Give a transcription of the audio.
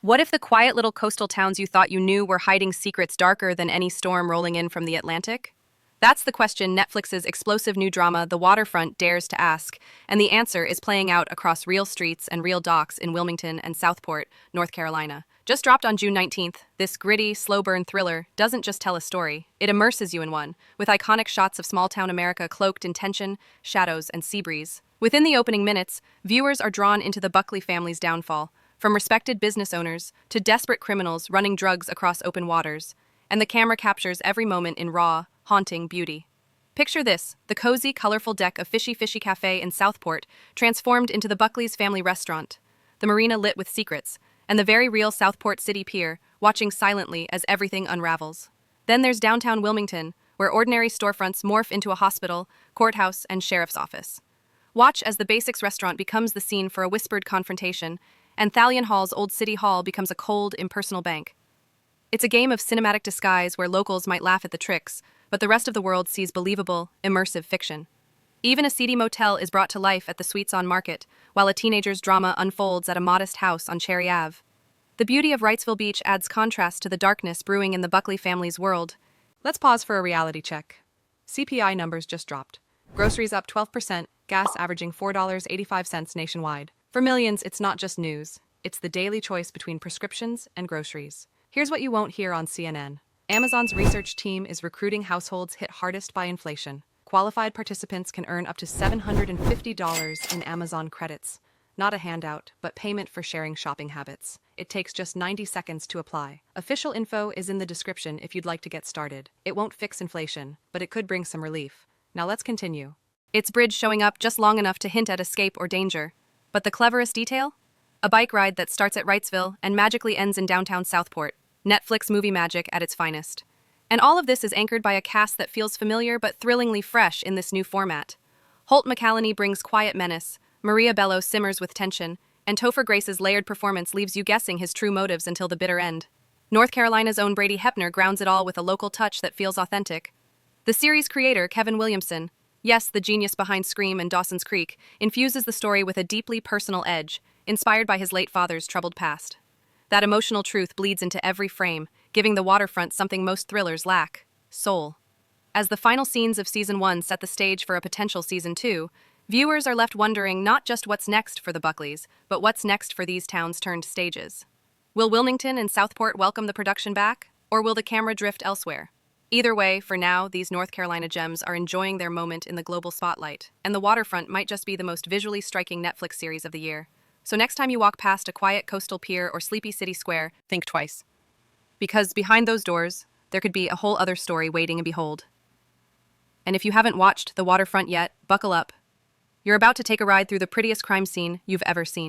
What if the quiet little coastal towns you thought you knew were hiding secrets darker than any storm rolling in from the Atlantic? That's the question Netflix's explosive new drama, The Waterfront, dares to ask, and the answer is playing out across real streets and real docks in Wilmington and Southport, North Carolina. Just dropped on June 19th, this gritty, slow-burn thriller doesn't just tell a story, it immerses you in one, with iconic shots of small-town America cloaked in tension, shadows, and sea breeze. Within the opening minutes, viewers are drawn into the Buckley family's downfall, from respected business owners to desperate criminals running drugs across open waters, and the camera captures every moment in raw, haunting beauty. Picture this, the cozy, colorful deck of Fishy Fishy Cafe in Southport transformed into the Buckley's family restaurant, the marina lit with secrets, and the very real Southport City Pier watching silently as everything unravels. Then there's downtown Wilmington, where ordinary storefronts morph into a hospital, courthouse, and sheriff's office. Watch as the Basics restaurant becomes the scene for a whispered confrontation, and Thalion Hall's old city hall becomes a cold, impersonal bank. It's a game of cinematic disguise where locals might laugh at the tricks, but the rest of the world sees believable, immersive fiction. Even a seedy motel is brought to life at the Sweets on Market, while a teenager's drama unfolds at a modest house on Cherry Ave. The beauty of Wrightsville Beach adds contrast to the darkness brewing in the Buckley family's world. Let's pause for a reality check. CPI numbers just dropped. Groceries up 12%, gas averaging $4.85 nationwide. For millions, it's not just news. It's the daily choice between prescriptions and groceries. Here's what you won't hear on CNN. Amazon's research team is recruiting households hit hardest by inflation. Qualified participants can earn up to $750 in Amazon credits. Not a handout, but payment for sharing shopping habits. It takes just 90 seconds to apply. Official info is in the description if you'd like to get started. It won't fix inflation, but it could bring some relief. Now let's continue. It's Bridge showing up just long enough to hint at escape or danger. But the cleverest detail? A bike ride that starts at Wrightsville and magically ends in downtown Southport. Netflix movie magic at its finest. And all of this is anchored by a cast that feels familiar but thrillingly fresh in this new format. Holt McCallany brings quiet menace, Maria Bello simmers with tension, and Topher Grace's layered performance leaves you guessing his true motives until the bitter end. North Carolina's own Brady Hepner grounds it all with a local touch that feels authentic. The series creator, Kevin Williamson, yes, the genius behind Scream and Dawson's Creek, infuses the story with a deeply personal edge, inspired by his late father's troubled past. That emotional truth bleeds into every frame, giving The Waterfront something most thrillers lack: soul. As the final scenes of Season 1 set the stage for a potential Season 2, viewers are left wondering not just what's next for the Buckleys, but what's next for these towns turned stages. Will Wilmington and Southport welcome the production back, or will the camera drift elsewhere? Either way, for now, these North Carolina gems are enjoying their moment in the global spotlight, and The Waterfront might just be the most visually striking Netflix series of the year. So next time you walk past a quiet coastal pier or sleepy city square, think twice. Because behind those doors, there could be a whole other story waiting and behold. And if you haven't watched The Waterfront yet, buckle up. You're about to take a ride through the prettiest crime scene you've ever seen.